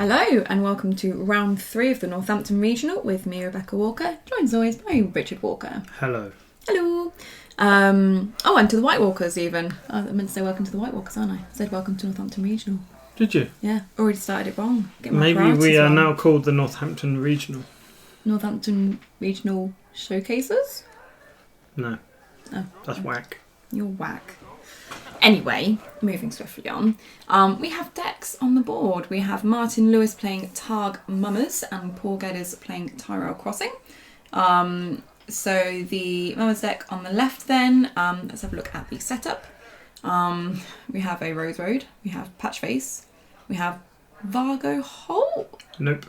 Hello and welcome to round 3 of the Northampton Regional with me, Rebecca Walker, joined as always by Richard Walker. Hello. Hello. And to the White Walkers even. I meant to say welcome to the White Walkers, aren't I? I said welcome to Northampton Regional. Did you? Yeah, already started it wrong. Maybe we are now called the Northampton Regional. Northampton Regional Showcases? No. Oh. That's whack. You're whack. Anyway, moving swiftly on, we have decks on the board. We have Martin Lewis playing Targ Mummers and Paul Geddes playing Tyrell Crossing. So the Mummers deck on the left then, let's have a look at the setup. We have a Rose Road, we have Patchface, we have Vargo Holt. Nope.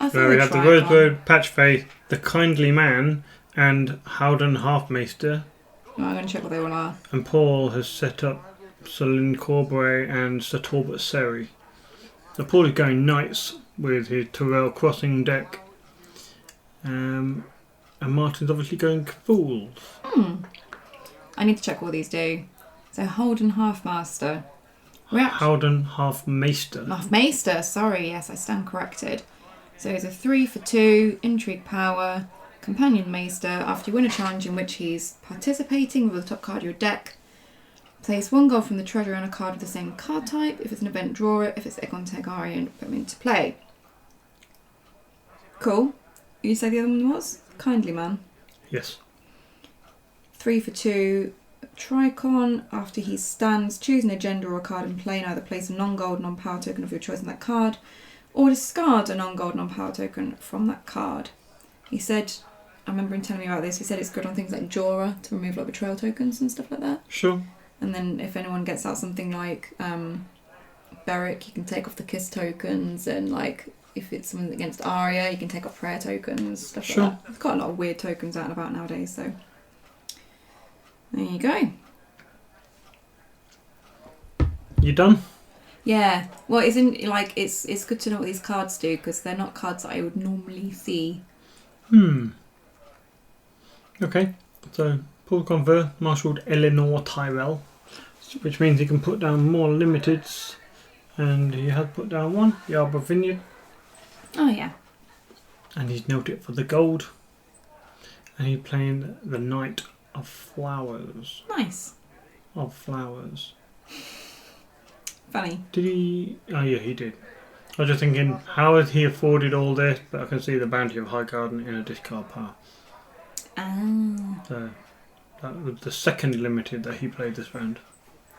So we have the Rose Road, Patchface, the Kindly Man, and Howden Halfmaester. I'm going to check what they all are. And Paul has set up Celine Corbray and Sir Talbot Seri. So Paul is going Knights with his Tyrell Crossing deck. And Martin's obviously going Fools. I need to check what these do. So Howden Halfmaster. Howden Halfmaester. Halfmaester, sorry, yes, I stand corrected. So it's a 3 for 2, Intrigue Power, Companion Maester. After you win a challenge in which he's participating with the top card of your deck, place 1 gold from the treasury on a card with the same card type. If it's an event, draw it. If it's Egon Targaryen, put them into play. Cool. You say the other one was? Kindly Man. Yes. 3 for 2, Tricon. After he stands, choose an agenda or a card in play and either place a non-gold, non-power token of your choice on that card, or discard a non-gold, non-power token from that card. He said, I remember him telling me about this, he said it's good on things like Jorah to remove like betrayal tokens and stuff like that. Sure. And then if anyone gets out something like Beric, you can take off the kiss tokens, and like if it's something against Arya, you can take off prayer tokens, stuff like that. There's quite a lot of weird tokens out and about nowadays, so there you go. You done? Yeah. Well, it's good to know what these cards do because they're not cards that I would normally see. Okay, so Paul Conver marshalled Eleanor Tyrell, which means he can put down more limiteds, and he has put down 1, the Arbor Vineyard. Oh yeah. And he's nailed it for the gold. And he's playing the Knight of Flowers. Nice. Of Flowers. Funny. Did he? Oh yeah, he did. I was just thinking, how has he afforded all this? But I can see the bounty of Highgarden in a discard pile. So that was the second limited that he played this round.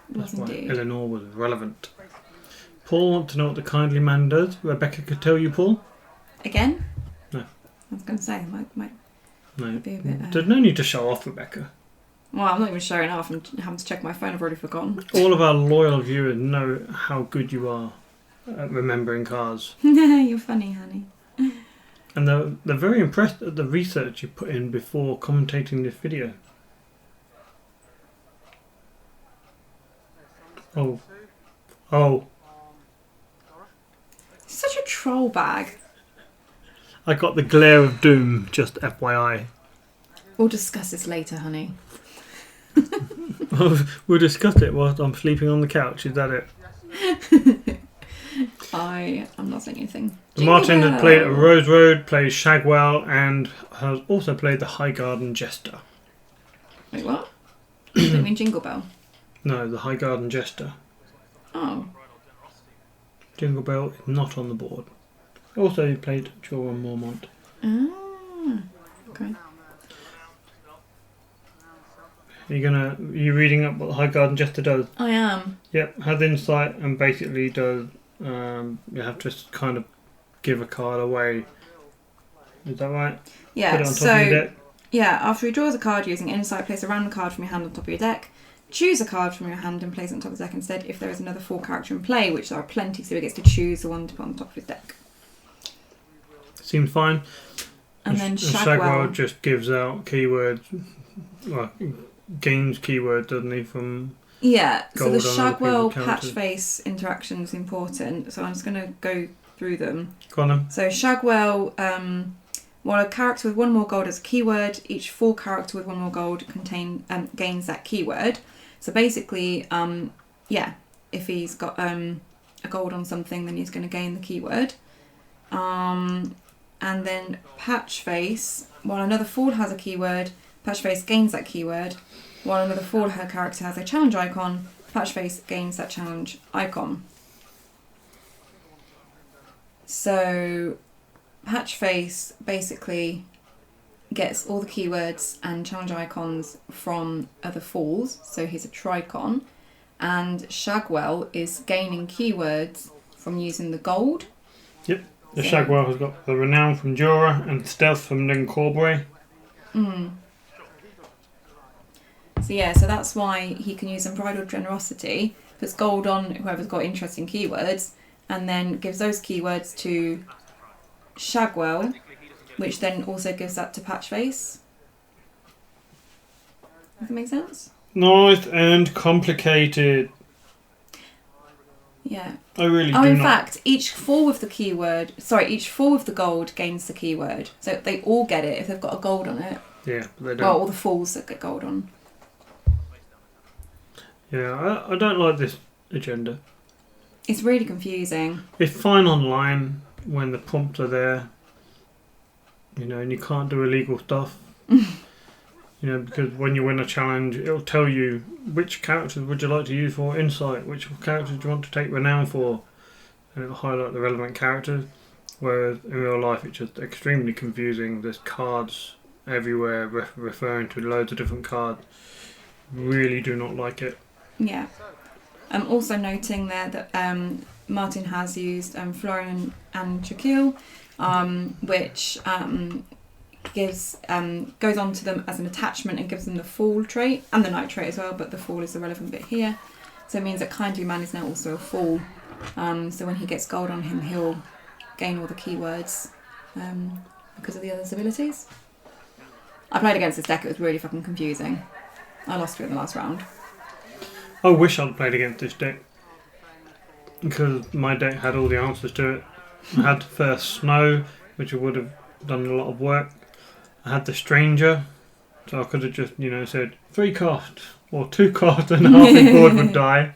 That's why Eleanor was relevant. Paul wants to know what the Kindly Man does. Rebecca could tell you, Paul. Again? No. I was going to say, might be a bit... There's no need to show off, Rebecca. Well, I'm not even showing off. I'm having to check my phone. I've already forgotten. All of our loyal viewers know how good you are at remembering cards. You're funny, honey. And they're very impressed at the research you put in before commentating this video. Oh. Such a troll bag. I got the glare of doom, just FYI. We'll discuss this later, honey. We'll discuss it whilst I'm sleeping on the couch, is that it? I'm not saying anything. Martin has played at Rose Road, plays Shagwell, and has also played the Highgarden Jester. Wait, what? You don't mean Jingle Bell? No, the Highgarden Jester. Oh. Jingle Bell is not on the board. Also, he played Jorah Mormont. Okay. Are you reading up what the Highgarden Jester does? I am. Yep, has insight and basically does. You have to kind of give a card away. Is that right? Yeah. Put it on top of your deck. Yeah. After he draws a card using insight, place a random card from your hand on top of your deck. Choose a card from your hand and place it on top of the deck instead. If there is another 4 character in play, which there are plenty, so he gets to choose the one to put on top of his deck. Seems fine. And then Shagwell just gives out keywords. Well, gains keywords, doesn't he? From so the Shagwell Patchface interaction is important. So I'm just going to go through them. Go on then. So Shagwell, while a character with 1 more gold as a keyword, each 4 character with 1 more gold gains that keyword. So basically, if he's got a gold on something, then he's going to gain the keyword. And then Patchface, while another fool has a keyword, Patchface gains that keyword. While another fool her character has a challenge icon, Patchface gains that challenge icon. So Patchface basically gets all the keywords and challenge icons from other fools, so he's a Tricon. And Shagwell is gaining keywords from using the gold. Yep. The Shagwell has got the renown from Jura and stealth from Lincorbury. So yeah, so that's why he can use Unbridled Generosity, puts gold on whoever's got interesting keywords, and then gives those keywords to Shagwell, which then also gives that to Patchface. Does that make sense? Nice and complicated. Yeah. I really Oh, do in not. fact, each fool with the gold gains the keyword. So they all get it if they've got a gold on it. Yeah, but they don't. Well, all the fools that get gold on. Yeah, I don't like this agenda. It's really confusing. It's fine online when the prompts are there, you know, and you can't do illegal stuff. You know, because when you win a challenge, it'll tell you which characters would you like to use for insight, which characters do you want to take renown for, and it'll highlight the relevant characters. Whereas in real life, it's just extremely confusing. There's cards everywhere referring to loads of different cards. Really do not like it. Yeah. I'm also noting there that Martin has used Florian and Shaquille, which goes on to them as an attachment and gives them the Fool trait and the Knight trait as well, but the Fool is the relevant bit here. So it means that Kindly Man is now also a Fool. So when he gets gold on him, he'll gain all the keywords because of the other's abilities. I played against this deck, it was really fucking confusing. I lost to it in the last round. I wish I'd played against this deck, because my deck had all the answers to it. I had first Snow, which would have done a lot of work. I had the Stranger, so I could have just, you know, said 3 cost or 2 cost and half the board would die.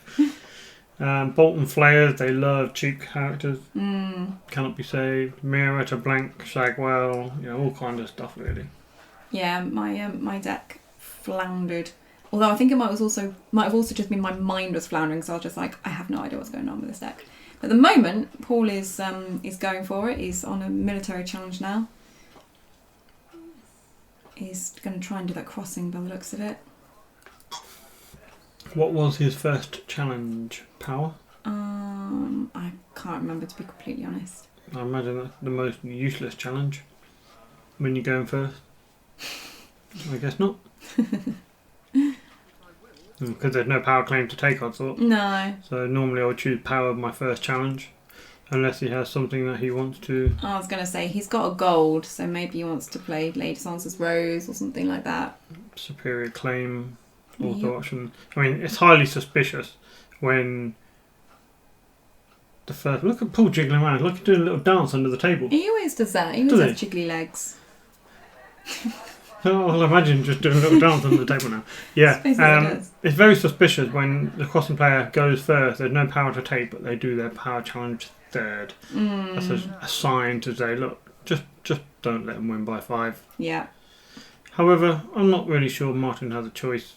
Bolton Flayers, they love cheap characters. Cannot be saved. Mirror to blank, Shagwell, you know, all kinds of stuff really. Yeah, my deck floundered. Although I think it might have also just been my mind was floundering, so I was just like, I have no idea what's going on with this deck. But at the moment, Paul is going for it. He's on a military challenge now. He's going to try and do that crossing by the looks of it. What was his first challenge? Power? I can't remember, to be completely honest. I imagine that's the most useless challenge when you're going first. I guess not. Because there's no power claim to take, I thought. No. So normally I would choose power of my first challenge, unless he has something that he wants to. I was going to say, he's got a gold, so maybe he wants to play Lady Sansa's Rose or something like that. Superior claim, author option. I mean, it's highly suspicious when the first. Look at Paul jiggling around. Look at doing a little dance under the table. He always does that. He always has jiggly legs. Oh, I'll imagine just doing a little dance under the table now. Yeah, it's very suspicious when the crossing player goes first. There's no power to take, but they do their power challenge third. That's a sign to say, look, just don't let them win by 5. Yeah. However, I'm not really sure Martin has a choice.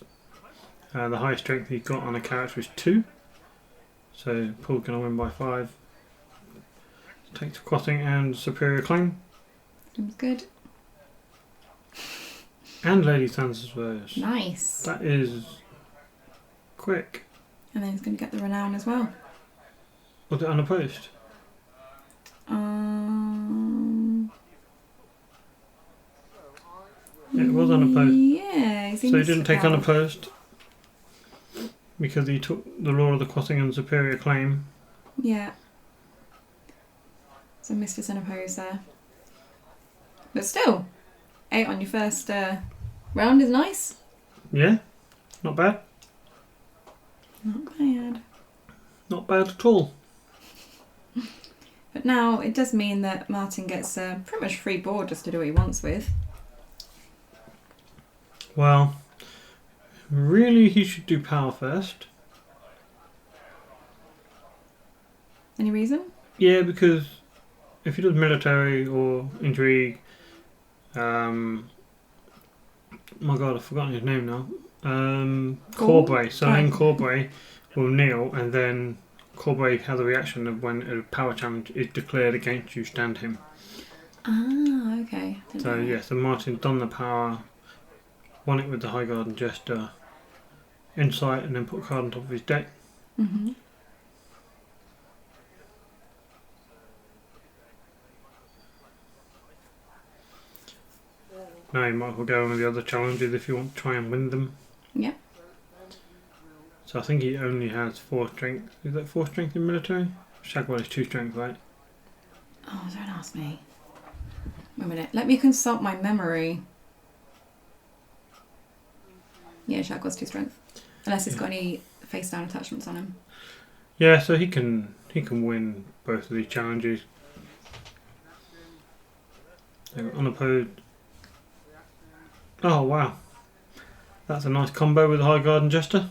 The highest strength he got on a character is 2. So Paul's going to win by 5. Takes crossing and superior claim. Seems good. And Lady Sansa's Rose. Nice. That is quick. And then he's going to get the renown as well. Was it unopposed? It was unopposed. Yeah. So he didn't take unopposed because he took the Law of the Crossing and superior claim. Yeah. So Mistress unopposed there. But still, 8 on your first round is nice. Yeah, not bad. Not bad. Not bad at all. But now it does mean that Martin gets pretty much free board just to do what he wants with. Well, really he should do power first. Any reason? Yeah, because if he does military or intrigue, my God, I've forgotten his name now. Corbray. Celine Corbray will kneel, and then Corbray has a reaction of when a power challenge is declared against you, stand him. Ah, okay. So Martin done the power, won it with the High Guard and Jester, insight, and then put a card on top of his deck. Mm-hmm. Now you might as well go on with the other challenges if you want to try and win them. Yeah. So I think he only has 4 strength. Is that 4 strength in military? Shagwell is 2 strength, right? Oh, don't ask me. Wait a minute. Let me consult my memory. Yeah, Shagwell's 2 strength. Unless he's got any face down attachments on him. Yeah, so he can win both of these challenges. Unopposed. Oh wow. That's a nice combo with the High Guard and Jester.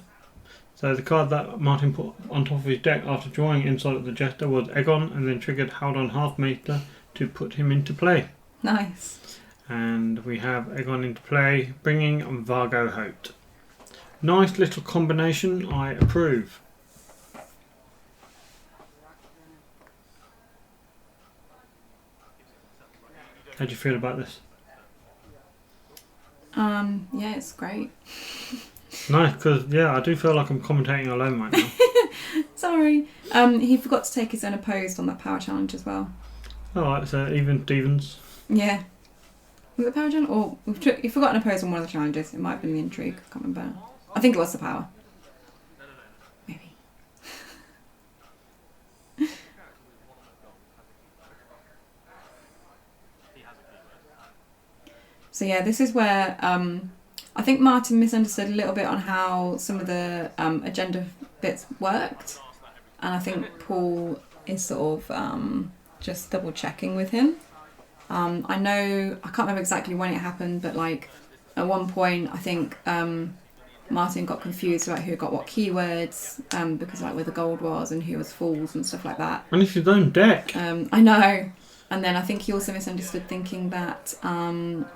So the card that Martin put on top of his deck after drawing inside of the Jester was Egon, and then triggered Haldon Halfmaster to put him into play. Nice. And we have Egon into play, bringing Vargo Hote. Nice little combination, I approve. How do you feel about this? Yeah, it's great. Nice, because I do feel like I'm commentating alone right now. Sorry. He forgot to take his unopposed on that power challenge as well. Alright, so even Stevens. Yeah. Was it power challenge? Or you forgot an opposed on one of the challenges. It might have been the intrigue. I can't remember. I think it was the power. Maybe. So yeah, this is where I think Martin misunderstood a little bit on how some of the agenda bits worked, and I think Paul is sort of just double checking with him. I know I can't remember exactly when it happened, but like at one point I think Martin got confused about who got what keywords because like where the gold was and who was fools and stuff like that. And it's his own deck. I know. And then I think he also misunderstood thinking that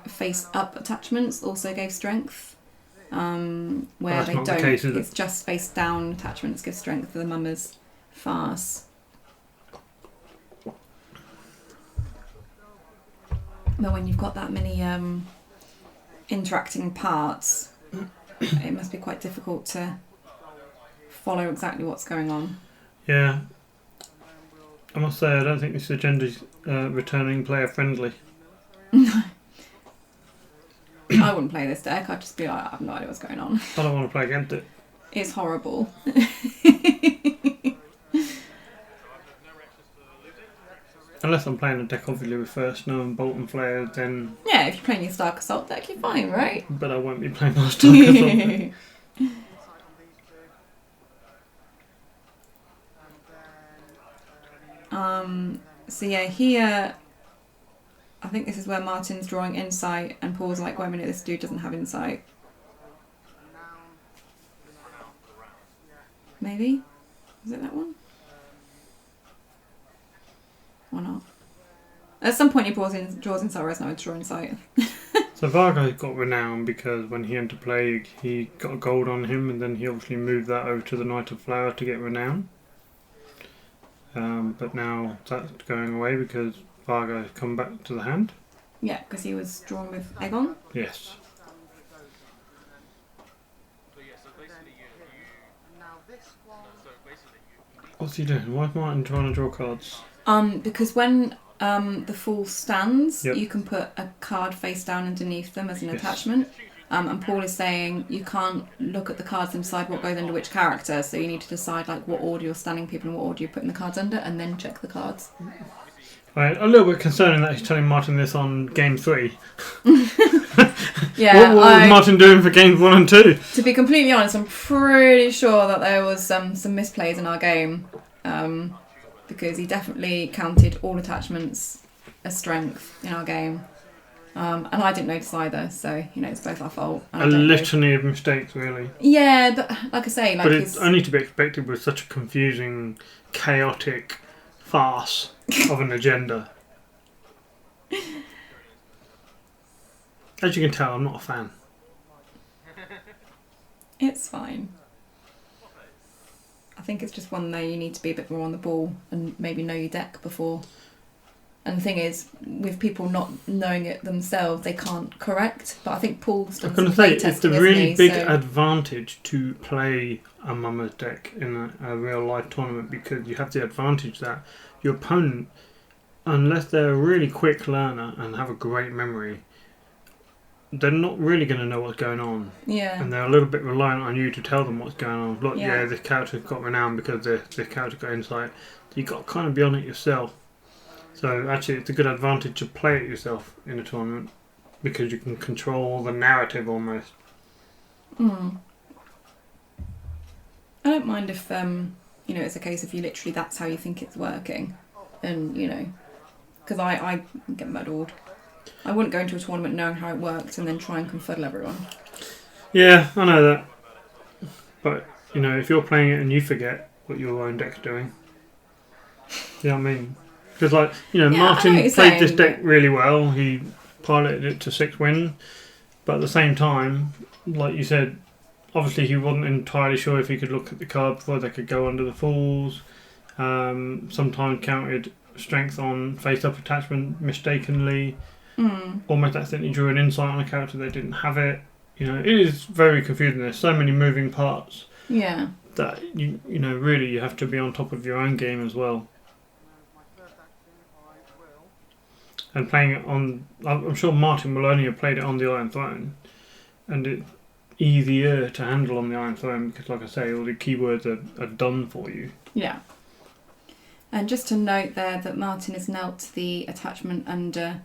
face-up attachments also gave strength, where they don't. The case, it's just face-down attachments give strength for the Mummer's farce. But when you've got that many interacting parts, it must be quite difficult to follow exactly what's going on. Yeah. I must say, I don't think this agenda's returning player friendly. I wouldn't play this deck. I'd just be like, I have no idea what's going on. I don't want to play against it. It's horrible. Unless I'm playing a deck obviously with First Snow and Bolt and Flare, then... Yeah, if you're playing your Stark Assault deck, you're fine, right? But I won't be playing my Stark Assault deck. So yeah, here I think this is where Martin's drawing insight and Paul's like, wait a minute, this dude doesn't have insight. Maybe? Is it that one? Or not? At some point he draws insight, whereas now it's draw insight. So Vargo got renown because when he entered play he got a gold on him, and then he obviously moved that over to the Knight of Flower to get renown. But now that's going away because Vargo has come back to the hand. Yeah, because he was drawn with Egon. Yes. What's he doing? Why is Martin trying to draw cards? Because when the Fool stands, yep, you can put a card face down underneath them as an attachment. And Paul is saying you can't look at the cards and decide what goes under which character, so you need to decide like what order you're standing people and what order you're putting the cards under, and then check the cards. Right, a little bit concerning that he's telling Martin this on game 3. Yeah, what was Martin doing for games 1 and 2? To be completely honest, I'm pretty sure that there was some misplays in our game, because he definitely counted all attachments as strength in our game. And I didn't notice either, so it's both our fault. A litany of mistakes, really. Yeah, but like I say, but it's only to be expected with such a confusing, chaotic farce of an agenda. As you can tell, I'm not a fan. It's fine. I think it's just one though you need to be a bit more on the ball and maybe know your deck before. And the thing is, with people not knowing it themselves, they can't correct. But I think Paul's done some play testing, it's a really big advantage to play a Mummer deck in a real life tournament, because you have the advantage that your opponent, unless they're a really quick learner and have a great memory, they're not really going to know what's going on. Yeah. And they're a little bit reliant on you to tell them what's going on. Look, Yeah. this character's got renown because this character got insight. You've got to kind of be on it yourself. So actually it's a good advantage to play it yourself in a tournament, because you can control the narrative almost. I don't mind if, it's a case of you literally, that's how you think it's working. And, because I get muddled. I wouldn't go into a tournament knowing how it works and then try and confuddle everyone. Yeah, I know that. But, if you're playing it and you forget what your own deck's doing, you know what I mean? Because, Martin played this deck really well. He piloted it to 6 wins. But at the same time, like you said, obviously he wasn't entirely sure if he could look at the card before they could go under the falls. Sometimes counted strength on face-up attachment mistakenly. Almost accidentally drew an insight on a character that didn't have it. It is very confusing. There's so many moving parts. Yeah. That really you have to be on top of your own game as well. And playing it on, I'm sure Martin will only have played it on the Iron Throne, and it's easier to handle on the Iron Throne because, like I say, all the keywords are done for you. Yeah. And just to note there that Martin has knelt the attachment under.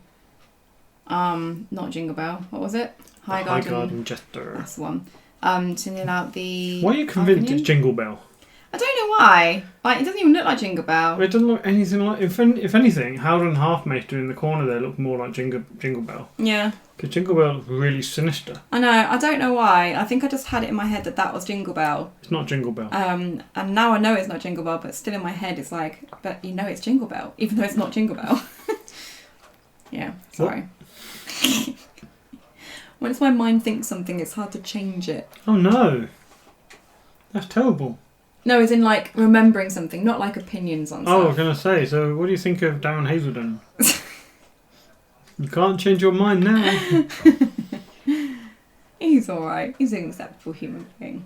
Not Jingle Bell. What was it? High Garden Jester. That's the one. To kneel out the. Why are you convinced it's Jingle Bell? I don't know why. It doesn't even look like Jingle Bell. It doesn't look anything like. If anything, Howden Halfmaster in the corner there looked more like Jingle Bell. Yeah. Because Jingle Bell looks really sinister. I know. I don't know why. I think I just had it in my head that was Jingle Bell. It's not Jingle Bell. And now I know it's not Jingle Bell, but still in my head it's like, but it's Jingle Bell, even though it's not Jingle Bell. Yeah. Sorry. What? When it's my mind thinks something, it's hard to change it. Oh no, that's terrible. No, as in remembering something, not opinions on stuff. Oh, I was going to say, so what do you think of Darren Hazelden? You can't change your mind now. He's alright. He's an acceptable human being.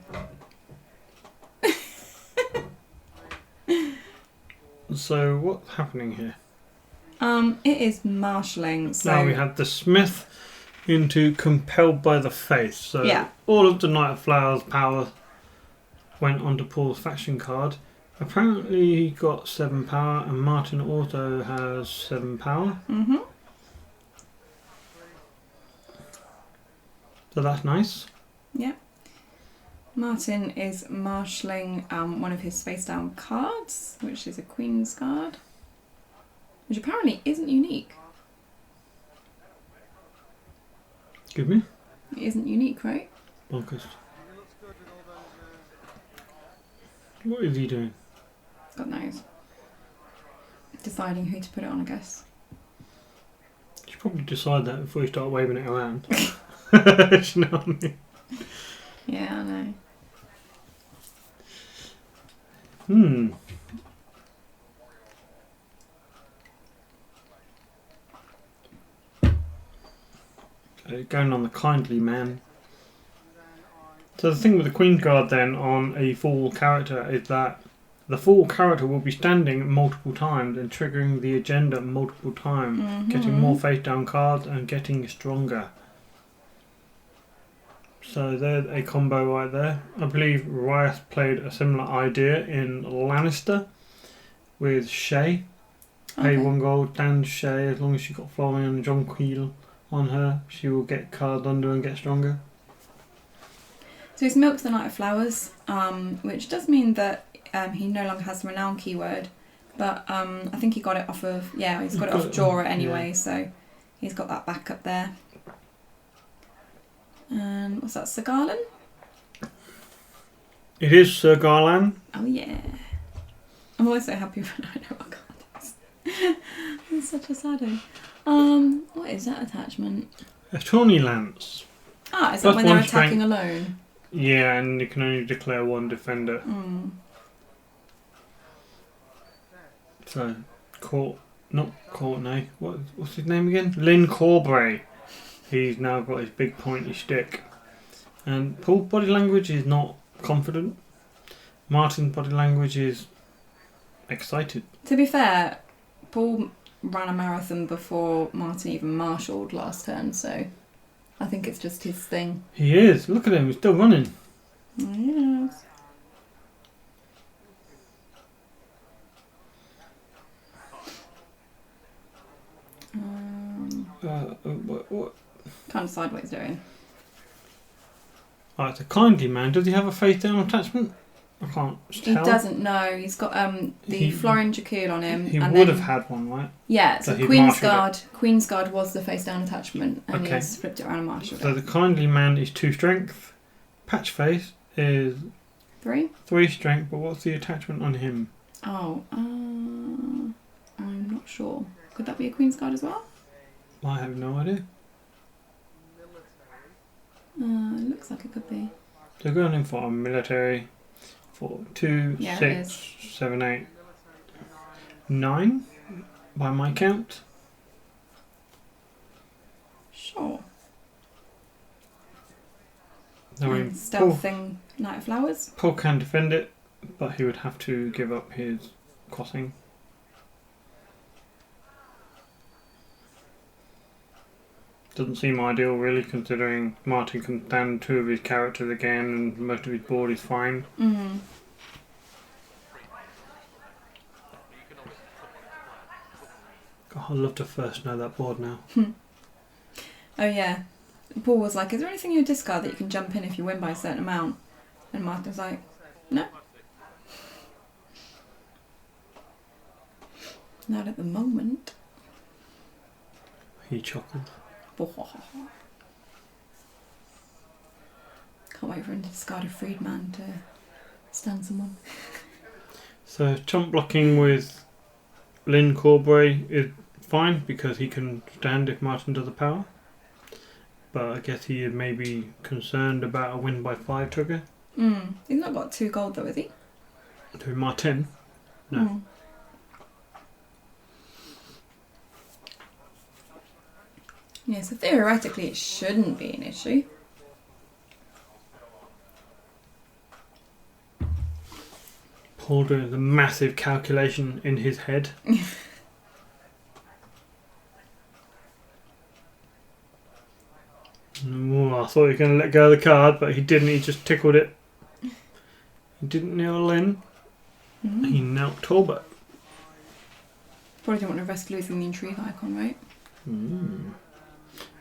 So, what's happening here? It is marshalling. So now we have the Smith into Compelled by the Faith. So yeah. All of the Knight of Flowers power went onto Paul's faction card. Apparently he got 7 power, and Martin also has 7 power. Mm-hmm. So that's nice. Yeah. Martin is marshalling one of his face down cards, which is a Queen's card, which apparently isn't unique. Give me. It isn't unique, right? Bonkers. What is he doing? God knows. Deciding who to put it on, I guess. You should probably decide that before you start waving it around. You know what I mean? Yeah, I know. Going on the kindly man. So the thing with the Queen's Guard then on a full character is that the full character will be standing multiple times and triggering the agenda multiple times, getting more face down cards and getting stronger. So there's a combo right there. I believe Riot played a similar idea in Lannister with Shay. Pay 1 gold, stand Shay, as long as she's got Florian and John Queel on her, she will get cards under and get stronger. So he's milked the Knight of Flowers, which does mean that he no longer has the renown keyword, but I think he got it off of, he's got it off Jorah anyway, so he's got that back up there. And what's that, Sir Garland? It is Sir Garland. Oh yeah. I'm always so happy when I know our card. That's such a saddo. What is that attachment? A tawny lance. Ah, is Plus that when they're one attacking strength. alone? Yeah, and you can only declare one defender. So, Courtney. What's his name again? Lynn Corbray. He's now got his big pointy stick. And Paul's body language is not confident. Martin's body language is excited. To be fair, Paul ran a marathon before Martin even marshalled last turn, so I think it's just his thing. He is. Look at him. He's still running. Yes. What? Can't decide what he's doing. Oh, it's a kindly man. Does he have a face down attachment? I can't He tell. doesn't know. He's got the Florin Jacul on him. He and would then, have had one, right? Yeah, so So he Queen's marshalled Guard. Queen's Guard was the face down attachment, and Okay. he's flipped it around and marshalled So it. the kindly man is 2 strength. Patch face is 3? 3 strength, but what's the attachment on him? Oh, I'm not sure. Could that be a Queen's Guard as well? I have no idea. It looks like it could be. So going in for a military for 2, Yeah, it 6, 7, 8, 9 by my count. Sure. I mean, And stealthing Knight of Flowers. Paul can defend it, but he would have to give up his crossing. Doesn't seem ideal really, considering Martin can stand 2 of his characters again and most of his board is fine. Mm-hmm. God, I'd love to first know that board now. Oh yeah. Paul was like, is there anything in your discard that you can jump in if you win by a certain amount? And Martin's like, no. Not at the moment. He chuckled. Can't wait for him to discard a freedman to stand someone. So chump blocking with Lynn Corbray is fine because he can stand if Martin does a power. But I guess he is maybe concerned about a win by 5 trigger. He's not got 2 gold though, has he? To Martin? No. Yeah, so theoretically it shouldn't be an issue. Paul doing the massive calculation in his head. Oh, I thought he was going to let go of the card, but he didn't. He just tickled it. He didn't kneel Lynn. He knelt Talbot. Probably don't want to risk losing the intrigue icon, right? And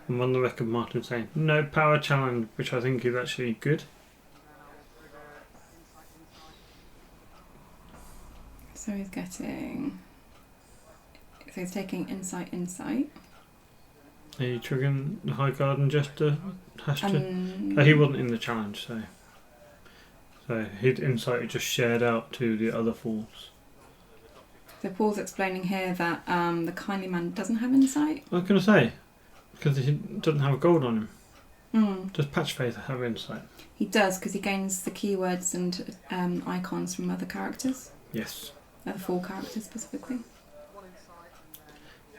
on the record, Martin saying no power challenge, which I think is actually good. So he's getting... So he's taking insight. Are you triggering the High Garden Jester? Has to. Um, He wasn't in the challenge, so his insight is just shared out to the other fools. So Paul's explaining here that the kindly man doesn't have insight. I was going to say, because he doesn't have a gold on him. Mm. Does Patchface have insight? He does, because he gains the keywords and icons from other characters. Yes. Other 4 characters specifically.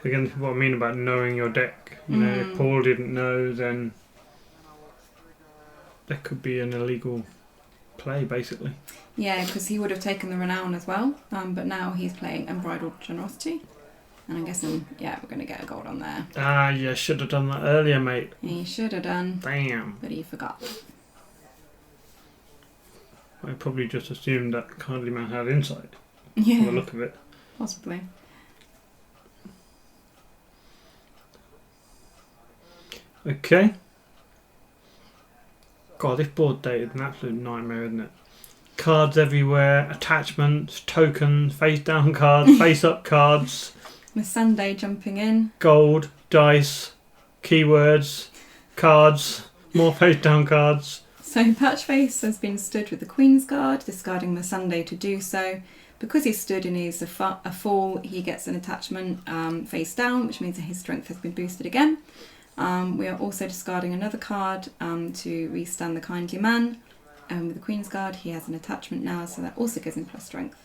Again, this is what I mean about knowing your deck. You know, if Paul didn't know, then there could be an illegal play, basically. Yeah, because he would have taken the renown as well, but now he's playing Unbridled Generosity. And I'm guessing, yeah, we're going to get a gold on there. Ah, yeah, should have done that earlier, mate. He should have done, Damn. but he forgot. I probably just assumed that Kindly Man had insight. Yeah, From the look of it. possibly. Okay. God, this board date is an absolute nightmare, isn't it? Cards everywhere, attachments, tokens, face down cards, face up cards, With Sunday jumping in. gold, dice, keywords, cards, more face down cards. So Patchface has been stood with the Queen's Guard, discarding the Sunday to do so. Because he's stood and he's a fool, he gets an attachment face down, which means that his strength has been boosted again. We are also discarding another card to restand the kindly man. With the Queen's Guard, he has an attachment now, so that also gives him plus strength.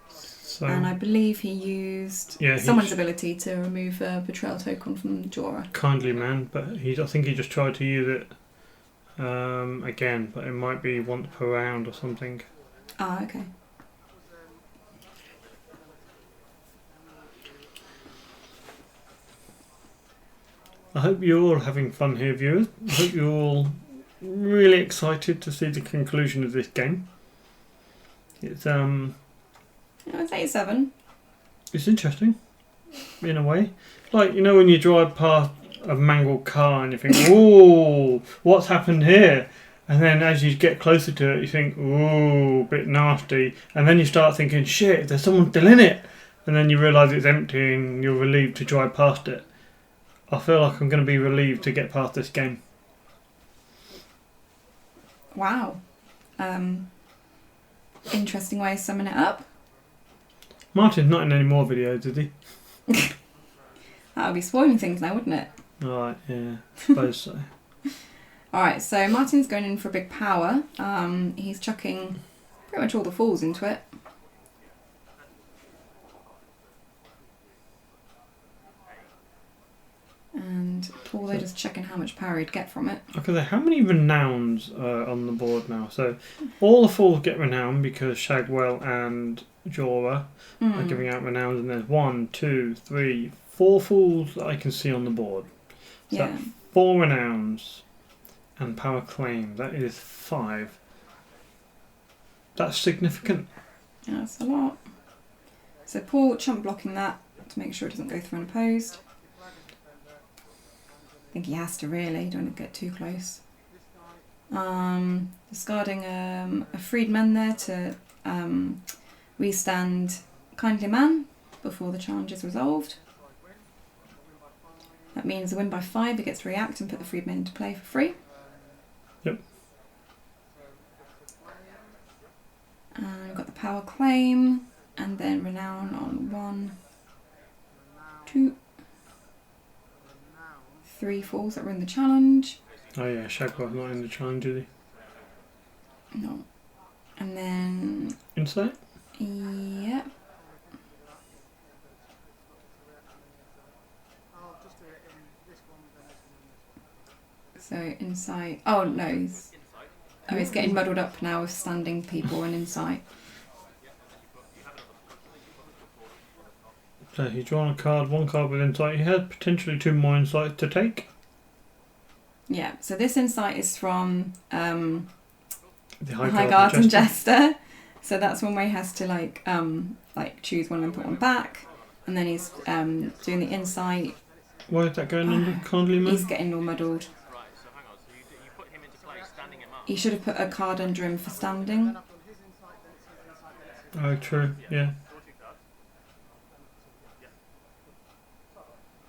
So, And I believe he used someone's ability to remove a betrayal token from Jorah. Kindly man, but I think he just tried to use it again, but it might be once per round or something. Ah, okay. I hope you're all having fun here, viewers. I hope you're all really excited to see the conclusion of this game. It's It's 87. It's interesting, in a way. Like, you know, when you drive past a mangled car and you think, "Ooh, what's happened here?" And then as you get closer to it, you think, "Ooh, a bit nasty." And then you start thinking, "Shit, there's someone still in it." And then you realise it's empty and you're relieved to drive past it. I feel like I'm going to be relieved to get past this game. Wow. Interesting way of summing it up. Martin's not in any more videos, is he? That would be spoiling things now, wouldn't it? Right, yeah, I suppose so. Alright, so Martin's going in for a big power. He's chucking pretty much all the fools into it. And Paul, just checking how much power he'd get from it. Okay, how many renowns are on the board now? So all the fools get renown because Shagwell and Jorah are giving out renowns, and there's 1, 2, 3, 4 fools that I can see on the board. So that's 4 renowns and power claim. That is 5. That's significant. Yeah, that's a lot. So Paul chump blocking that to make sure it doesn't go through unopposed. I think he has to really, don't want to get too close. Discarding a freedman there to restand kindly man before the challenge is resolved. That means a win by 5, he gets to react and put the freedman into play for free. Yep. And we've got the power claim, and then renown on 1, 2, 3 fools that were in the challenge. Oh yeah, Shagwell's not in the challenge, is he? No. And then... Insight? Yep. So insight... Oh no, he's getting muddled up now with standing people and insight. So he's drawn a card, 1 card with insight. He has potentially 2 more insights to take. Yeah, so this insight is from The High Guard and Jester. So that's one where he has to like choose one and put one back. And then he's doing the insight. Why is that going under kindly man? He's getting all muddled. He should have put a card under him for standing. Oh, true, yeah.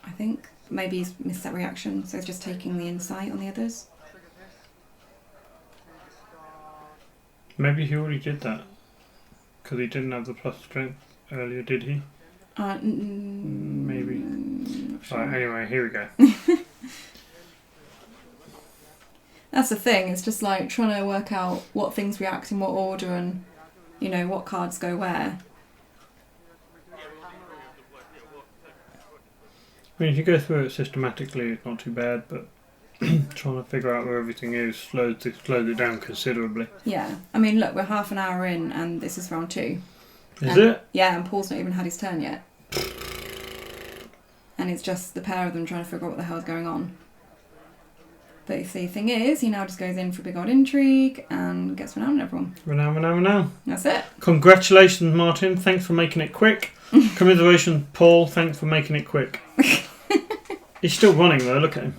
I think maybe he's missed that reaction, so he's just taking the insight on the others. Maybe he already did that because he didn't have the plus strength earlier, did he? Maybe. Sure. Right, anyway, here we go. That's the thing. It's just like trying to work out what things react in what order, and you know what cards go where. I mean, if you go through it systematically, it's not too bad, but trying to figure out where everything is slows it down considerably. Yeah, I mean, look, we're half an hour in, and this is round 2. Is it? Yeah, and Paul's not even had his turn yet. And it's just the pair of them trying to figure out what the hell's going on. But the thing is, he now just goes in for big old intrigue and gets renown on everyone. Renown. That's it. Congratulations, Martin. Thanks for making it quick. Commiserations, Paul. Thanks for making it quick. He's still running though, look at him.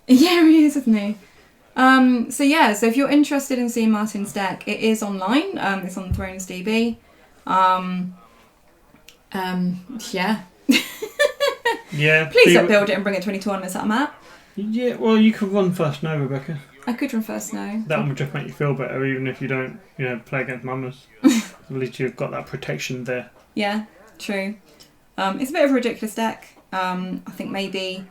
Yeah, he is, isn't he? So if you're interested in seeing Martin's deck, it is online. It's on Thrones DB. Yeah. Yeah. Please upbuild it and bring it to any tournaments that I'm at. Yeah, well, you could run first now, Rebecca. I could run first now. That would just make you feel better, even if you don't, play against mummers. At least you've got that protection there. Yeah, true. It's a bit of a ridiculous deck. I think maybe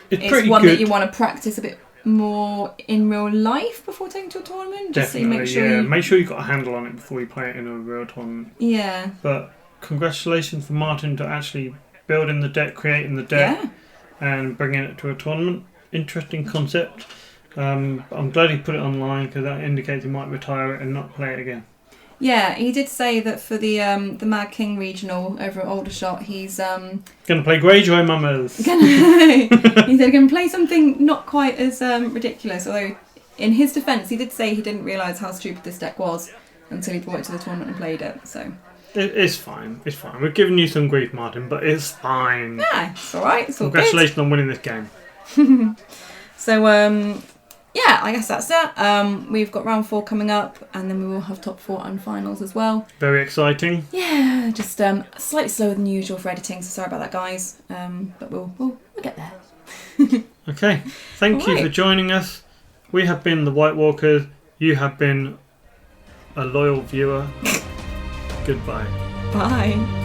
it's one good. that you want to practice a bit more in real life before taking to a tournament. Just Definitely, so you make sure Make sure you've got a handle on it before you play it in a real tournament. Yeah. But congratulations for Martin to actually building the deck, creating the deck, and bringing it to a tournament. Interesting concept. I'm glad he put it online because that indicates he might retire it and not play it again. Yeah, he did say that for the Mad King Regional over at Aldershot, he's going to play Greyjoy Mummers. He said he's going to play something not quite as ridiculous. Although, in his defence, he did say he didn't realise how stupid this deck was until he brought it to the tournament and played it. So it's fine. It's fine. We're giving you some grief, Martin, but it's fine. Yeah, it's all right. It's all Congratulations good. on winning this game. So yeah, I guess that's it. We've got round 4 coming up, and then we will have top 4 and finals as well. Very exciting. Yeah, just slightly slower than usual for editing, so sorry about that, guys. But we'll get there. Okay, thank you for joining us. We have been the White Walkers. You have been a loyal viewer. Goodbye. Bye.